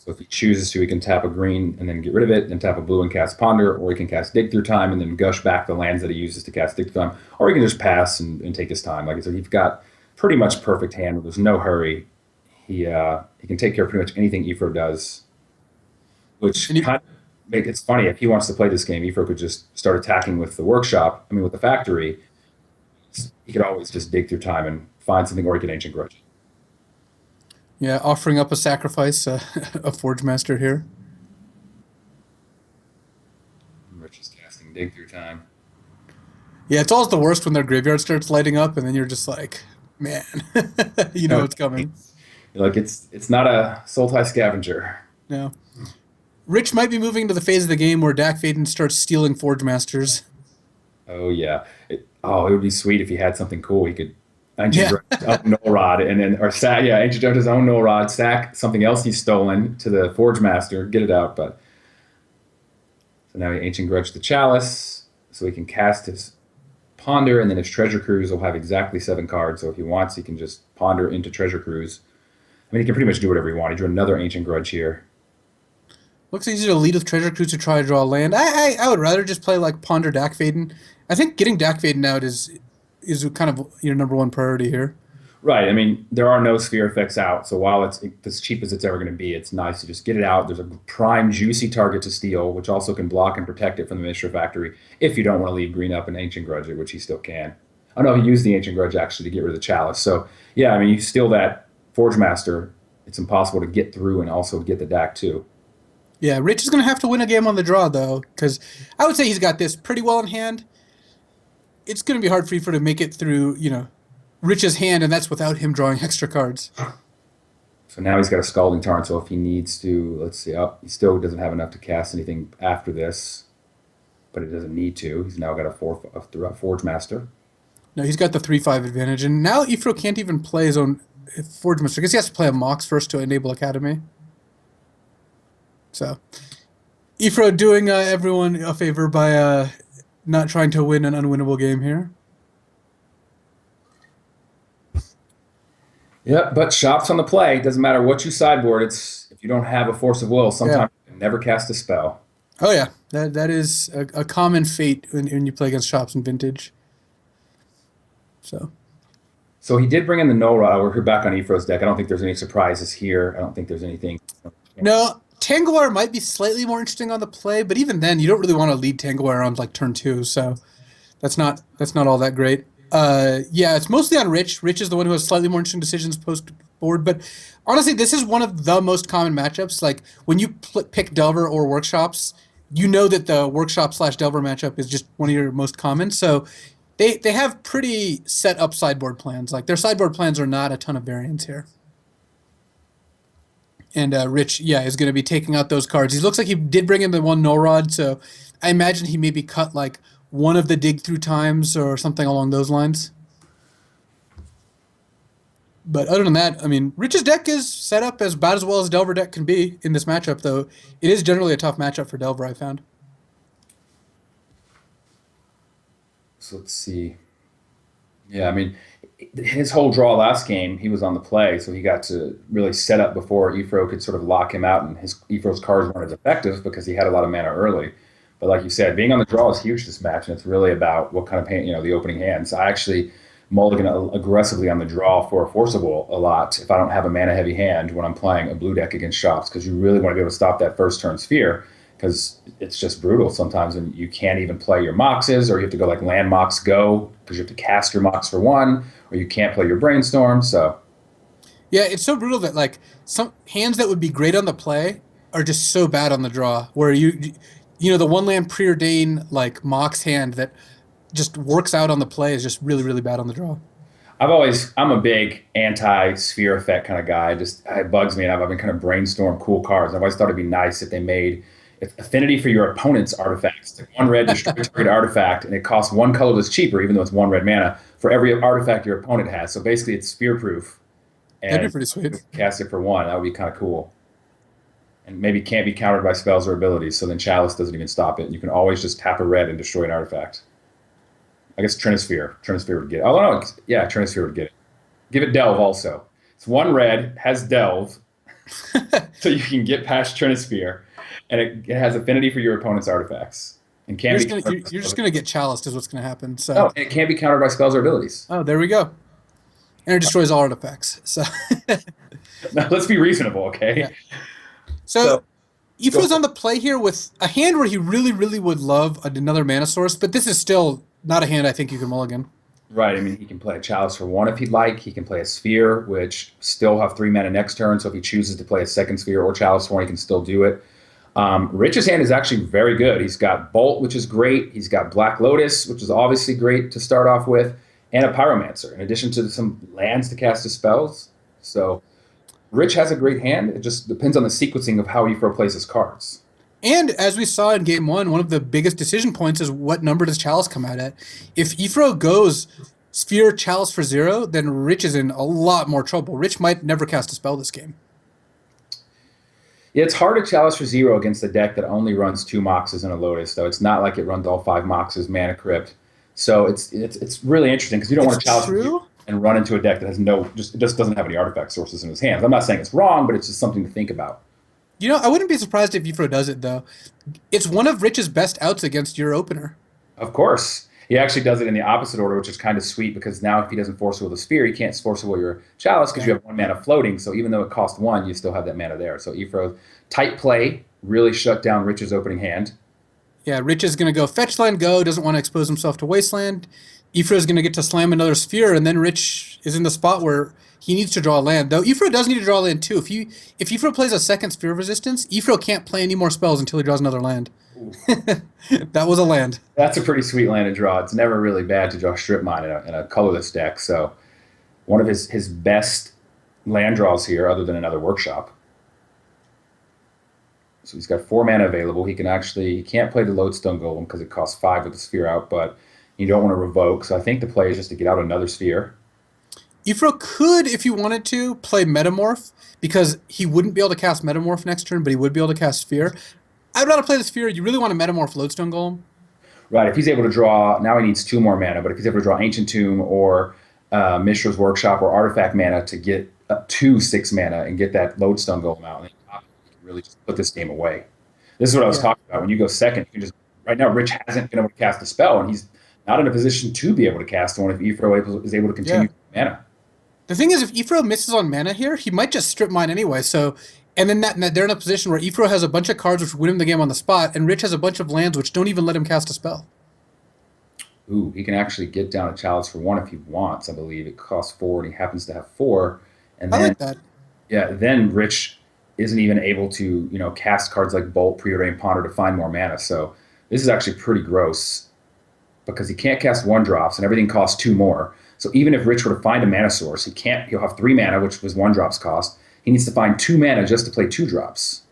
so if he chooses to, he can tap a green and then get rid of it, then tap a blue and cast Ponder, or he can cast Dig Through Time and then gush back the lands that he uses to cast Dig Through Time, or he can just pass and take his time. Like I said, he's got pretty much perfect hand. There's no hurry. He can take care of pretty much anything Ifro does, which And he, kind of it's funny. If he wants to play this game, Ifro could just start attacking with the workshop. I mean, with the factory, he could always just dig through time and find something, or he could Ancient Grudge. yeah, offering up a sacrifice, a Forge Master here. Rich is casting Dig Through Time. Yeah, it's always the worst when their graveyard starts lighting up, and then you're just like, man, you know it's coming. Like it's not a Sultai Scavenger. No. Rich might be moving to the phase of the game where Dak Faden starts stealing Forge Masters. Oh yeah. It would be sweet if he had something cool. He could Ancient Yeah. Grudge up Null Rod and then or sack Ancient Grudge his own Null Rod, sack something else he's stolen to the Forge Master, get it out. But so now he Ancient Grudge the Chalice, so he can cast his Ponder, and then his Treasure Cruise will have exactly 7 cards. So if he wants, he can just ponder into Treasure Cruise. I mean, he can pretty much do whatever he wants. He drew another Ancient Grudge here. Looks easy to lead with Treasure Cruise to try to draw a land. I would rather just play like Ponder Dak Faden. I think getting Dak Faden out is kind of your number one priority here. Right. I mean, there are no sphere effects out. So while it's as cheap as it's ever going to be, it's nice to just get it out. There's a prime, juicy target to steal, which also can block and protect it from the Miniature Factory if you don't want to leave green up and Ancient Grudge it, which he still can. Oh, no, he used the Ancient Grudge actually to get rid of the Chalice. So, yeah, I mean, you steal that Forge Master, it's impossible to get through and also get the DAC too. Yeah, Rich is going to have to win a game on the draw, though, because I would say he's got this pretty well in hand. It's going to be hard for you to make it through, Rich's hand, and that's without him drawing extra cards. So now he's got a Scalding Tarn. So if he needs to, let's see, he still doesn't have enough to cast anything after this, but he doesn't need to. He's now got a Forge Master. No, he's got the 3/5 advantage, and now Ifro can't even play his own Forge Master. I guess he has to play a Mox first to enable Academy. So, Ifro doing everyone a favor by not trying to win an unwinnable game here. Yep, but shops on the play. It doesn't matter what you sideboard. It's if you don't have a Force of Will, sometimes you can never cast a spell. Oh yeah, that is a common fate when you play against shops in Vintage. So he did bring in the Nora. We're back on Ifro's deck. I don't think there's any surprises here. I don't think there's anything. No, Tangwar might be slightly more interesting on the play, but even then, you don't really want to lead Tangwar on like turn 2, so that's not all that great. Yeah, it's mostly on Rich. Rich is the one who has slightly more interesting decisions post board, but honestly, this is one of the most common matchups. Like when you pick Delver or Workshops, you know that the Workshop / Delver matchup is just one of your most common. So they have pretty set up sideboard plans. Like their sideboard plans are not a ton of variance here. And Rich, yeah, is going to be taking out those cards. He looks like he did bring in the one no rod, so I imagine he maybe cut like one of the dig through times or something along those lines. But other than that, I mean, Rich's deck is set up as about as well as Delver deck can be in this matchup, though it is generally a tough matchup for Delver, I found. So let's see. Yeah, I mean, his whole draw last game, he was on the play, so he got to really set up before Ephro could sort of lock him out, and his Ephro's cards weren't as effective because he had a lot of mana early. But like you said, being on the draw is huge this match, and it's really about what kind of hand, the opening hands. I actually mulligan aggressively on the draw for a forcible a lot if I don't have a mana heavy hand when I'm playing a blue deck against shops, because you really want to be able to stop that first turn sphere, because it's just brutal sometimes, and you can't even play your moxes, or you have to go like land mox go because you have to cast your mox for one, or you can't play your brainstorm. So Yeah, it's so brutal that like some hands that would be great on the play are just so bad on the draw. Where the one land preordain like Mox hand that just works out on the play is just really really bad on the draw. I'm a big anti-sphere effect kind of guy. Just it bugs me, and I've been kind of brainstorm cool cards. I've always thought it'd be nice if they made affinity for your opponent's artifacts. Like one red destroy target artifact, and it costs one colorless cheaper, even though it's one red mana for every artifact your opponent has. So basically, it's sphere proof, That'd be and pretty sweet. cast it for one. That would be kind of cool. And maybe can't be countered by spells or abilities, so then Chalice doesn't even stop it. You can always just tap a red and destroy an artifact. I guess Trinisphere. Trinisphere would get it. Oh, no. Yeah, Trinisphere would get it. Give it Delve also. It's one red, has Delve, so you can get past Trinisphere, and it has affinity for your opponent's artifacts. And can't be You're just gonna get chaliced is what's gonna happen. no, So it can't be countered by spells or abilities. oh, there we go. And it destroys all artifacts. So Now, let's be reasonable, okay? yeah. So So, Ifro's on the play here with a hand where he really, really would love another mana source, but this is still not a hand I think you can mulligan. right, I mean, he can play a Chalice for one if he'd like. He can play a Sphere, which still have 3 mana next turn, so if he chooses to play a second Sphere or Chalice for one, he can still do it. Rich's hand is actually very good. He's got Bolt, which is great. He's got Black Lotus, which is obviously great to start off with, and a Pyromancer, in addition to some lands to cast his spells. So Rich has a great hand. It just depends on the sequencing of how Ifro plays his cards. And as we saw in game one of the biggest decision points is what number does Chalice come out at? If Ifro goes Sphere Chalice for 0, then Rich is in a lot more trouble. Rich might never cast a spell this game. Yeah, it's hard to Chalice for 0 against a deck that only runs 2 Moxes and a Lotus, though. It's not like it runs all 5 Moxes, Mana Crypt. So it's really interesting because you don't want to Chalice for 0 and run into a deck that has it just doesn't have any artifact sources in his hands. I'm not saying it's wrong, but it's just something to think about. I wouldn't be surprised if Ifro does it, though. It's one of Rich's best outs against your opener. Of course. He actually does it in the opposite order, which is kind of sweet because now if he doesn't force will the Sphere, he can't force will your Chalice because you have 1 mana floating. So even though it costs 1, you still have that mana there. So Ifro's tight play really shut down Rich's opening hand. Yeah, Rich is going to go fetch land, go, doesn't want to expose himself to wasteland. Ifro's going to get to slam another Sphere, and then Rich is in the spot where he needs to draw land. Though Ifro does need to draw land too. If Ifro plays a second Sphere of Resistance, Ifro can't play any more spells until he draws another land. That was a land. That's a pretty sweet land to draw. It's never really bad to draw Strip Mine in a colorless deck. So one of his best land draws here, other than another Workshop. So he's got 4 mana available. He can't play the Lodestone Golem because it costs 5 with the Sphere out, but you don't want to revoke. So I think the play is just to get out another Sphere. Ifro could, if he wanted to, play Metamorph, because he wouldn't be able to cast Metamorph next turn, but he would be able to cast Sphere. I'd rather play the Sphere. You really want to Metamorph Lodestone Golem? Right. If he's able to draw, now he needs 2 more mana, but if he's able to draw Ancient Tomb or Mishra's Workshop or Artifact mana to get up to 6 mana and get that Lodestone Golem out, and he can really just put this game away. This is what I was talking about. When you go second, you can just, right now, Rich hasn't been able to cast a spell, and he's not in a position to be able to cast one if Ifro is able to continue mana. The thing is, if Ifro misses on mana here, he might just strip mine anyway. So, and then they're in a position where Ifro has a bunch of cards which win him the game on the spot, and Rich has a bunch of lands which don't even let him cast a spell. Ooh, he can actually get down a Chalice for 1 if he wants. I believe it costs 4, and he happens to have 4. And then, I like that. Yeah, then Rich isn't even able to cast cards like Bolt, Preordained Ponder to find more mana. So this is actually pretty gross because he can't cast 1-drops, and everything costs 2 more. So even if Rich were to find a mana source, he'll have 3 mana, which was 1-drops cost. He needs to find 2 mana just to play 2-drops.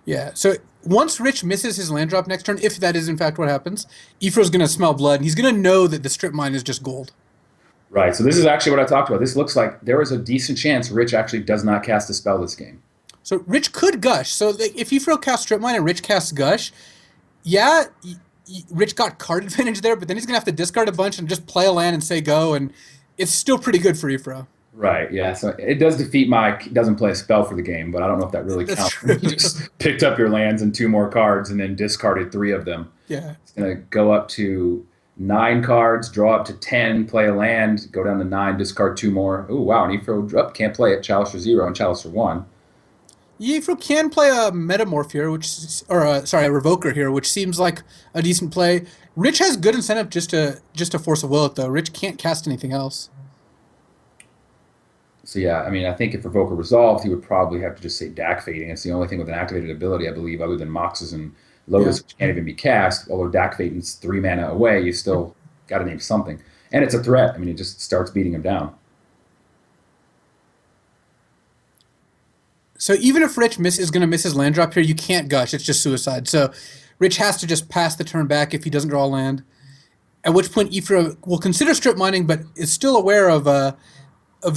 Yeah, so once Rich misses his land drop next turn, if that is in fact what happens, Ifro's going to smell blood, and he's going to know that the strip mine is just gold. Right, so this is actually what I talked about. This looks like there is a decent chance Rich actually does not cast a spell this game. So Rich could Gush. So if Ifro casts strip mine and Rich casts Gush, yeah, Rich got card advantage there, but then he's gonna have to discard a bunch and just play a land and say go, and it's still pretty good for Ifro. Right, yeah. So it does defeat my doesn't play a spell for the game, but I don't know if that really That's counts. true. You just picked up your lands and two more cards and then discarded three of them. Yeah. It's going to go up to 9 cards, draw up to 10, play a land, go down to 9, discard two more. Oh, wow. And Ifro up, can't play it. Chalice for 0 and Chalice for 1. Ifro can play a Metamorph here, sorry, a Revoker here, which seems like a decent play. Rich has good incentive just to Force of Will it though. Rich can't cast anything else. So, yeah, I mean, I think if Revoker resolved, he would probably have to just say Dak Fading. It's the only thing with an activated ability, I believe, other than Moxes and Lotus, Yeah. which can't even be cast. Although Dak Fading's 3 mana away, you still got to name something. And it's a threat. I mean, it just starts beating him down. So even if Rich is going to miss his land drop here, you can't gush. It's just suicide. So Rich has to just pass the turn back if he doesn't draw a land. At which point Ifra will consider strip mining, but is still aware of the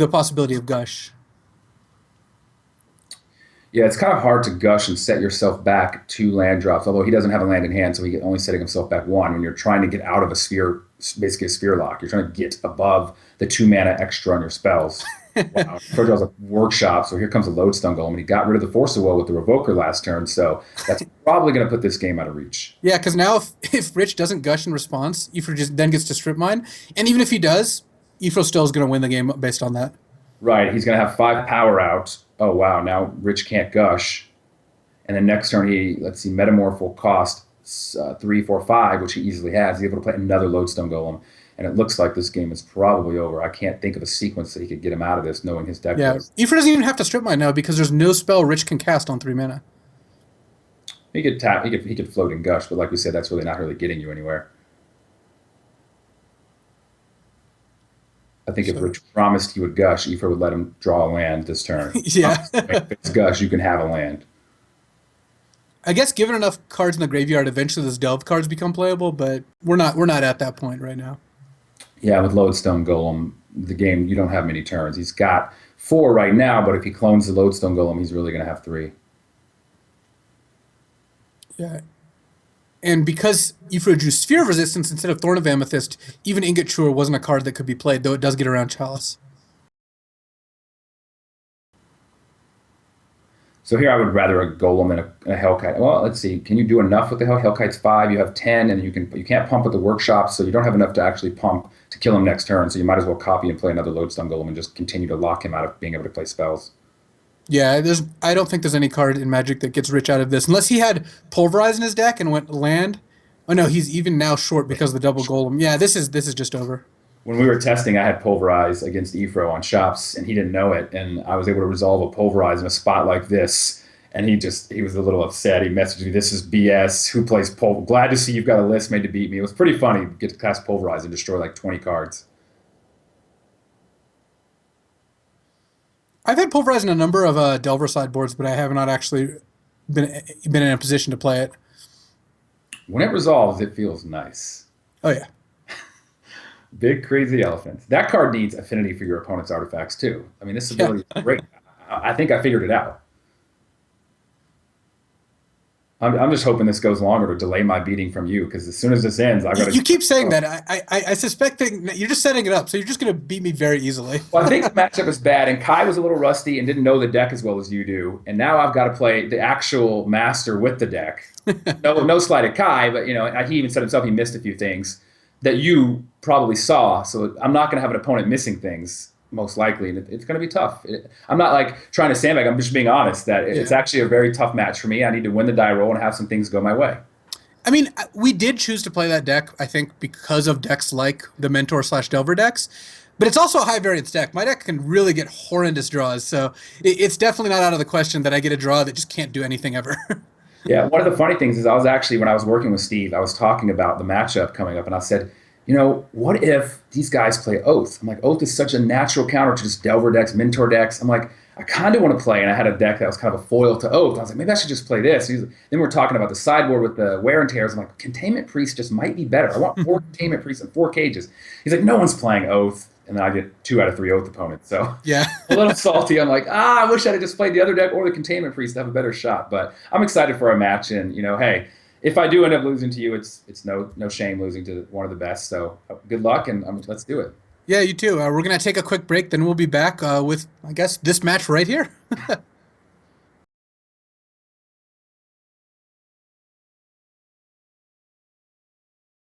possibility of gush. Yeah, it's kind of hard to gush and set yourself back 2 land drops, although he doesn't have a land in hand, so he's only setting himself back 1 when you're trying to get out of a sphere, basically a sphere lock. You're trying to get above the 2 mana extra on your spells. Wow. First was a workshop, so here comes a Lodestone Golem, and he got rid of the Force of Will with the Revoker last turn, so that's probably going to put this game out of reach. Yeah, because now if Rich doesn't gush in response, Ifra just then gets to strip mine. And even if he does, Ifra still is going to win the game based on that. Right, he's going to have 5 power out. Oh, wow, now Rich can't gush. And then next turn, let's see, Metamorph will cost 3, 4, 5, which he easily has. He's able to play another Lodestone Golem. And it looks like this game is probably over. I can't think of a sequence that he could get him out of this, knowing his deck. Yeah, Ifra doesn't even have to strip mine now because there's no spell Rich can cast on 3 mana. He could tap, he could float and gush, but like we said, that's really not really getting you anywhere. I think if Rich promised he would gush, Ifra would let him draw a land this turn. Yeah. If it's gush, you can have a land. I guess given enough cards in the graveyard, eventually those delve cards become playable, but we're not at that point right now. Yeah, with Lodestone Golem, the game, you don't have many turns. He's got 4 right now, but if he clones the Lodestone Golem, he's really going to have 3. Yeah. And because Ifra drew Sphere of Resistance instead of Thorn of Amethyst, even Ingot Chewer wasn't a card that could be played, though it does get around Chalice. So here I would rather a Golem than a Hellkite. Well, let's see. Can you do enough with the Hellkite's 5? You have 10, and you can't pump with the Workshop, so you don't have enough to actually pump to kill him next turn. So you might as well copy and play another Lodestone Golem and just continue to lock him out of being able to play spells. Yeah, I don't think there's any card in Magic that gets Rich out of this, unless he had Pulverize in his deck and went land. Oh no, he's even now short because of the double Golem. Yeah, this is just over. When we were testing, I had Pulverize against Ifro on shops, and he didn't know it, and I was able to resolve a Pulverize in a spot like this, and he was a little upset. He messaged me, "This is BS. Who plays Pulverize? Glad to see you've got a list made to beat me." It was pretty funny to get to cast Pulverize and destroy like 20 cards. I've had Pulverize in a number of Delver sideboards, but I have not actually been in a position to play it. When it resolves, it feels nice. Oh yeah. Big crazy elephant. That card needs affinity for your opponent's artifacts too. I mean, this ability is great. I think I figured it out. I'm just hoping this goes longer to delay my beating from you, because as soon as this ends, I got to. You keep saying that. I suspect that you're just setting it up, so you're just going to beat me very easily. Well, I think the matchup is bad, and Kai was a little rusty and didn't know the deck as well as you do, and now I've got to play the actual master with the deck. No slight at Kai, but he even said himself he missed a few things that you probably saw. So I'm not going to have an opponent missing things, most likely, and it's going to be tough. I'm not like trying to sandbag. I'm just being honest that it's actually a very tough match for me. I need to win the die roll and have some things go my way. I mean, we did choose to play that deck, I think, because of decks like the Mentor/Delver decks, but it's also a high variance deck. My deck can really get horrendous draws, so it's definitely not out of the question that I get a draw that just can't do anything ever. Yeah, one of the funny things is when I was working with Steve, I was talking about the matchup coming up, and I said, what if these guys play Oath? I'm like, Oath is such a natural counter to just Delver decks, Mentor decks. I'm like, I kind of want to play, and I had a deck that was kind of a foil to Oath. I was like, maybe I should just play this. Then we're talking about the sideboard with the wear and tears. I'm like, Containment Priest just might be better. I want 4 Containment Priests and 4 cages. He's like, no one's playing Oath. And then I get 2 out of 3 Oath opponents. So yeah, a little salty. I'm like, I wish I had just played the other deck or the Containment Priest to have a better shot. But I'm excited for our match. And, hey, if I do end up losing to you, it's no shame losing to one of the best. So good luck, and let's do it. Yeah, you too. We're gonna take a quick break, then we'll be back with, I guess, this match right here.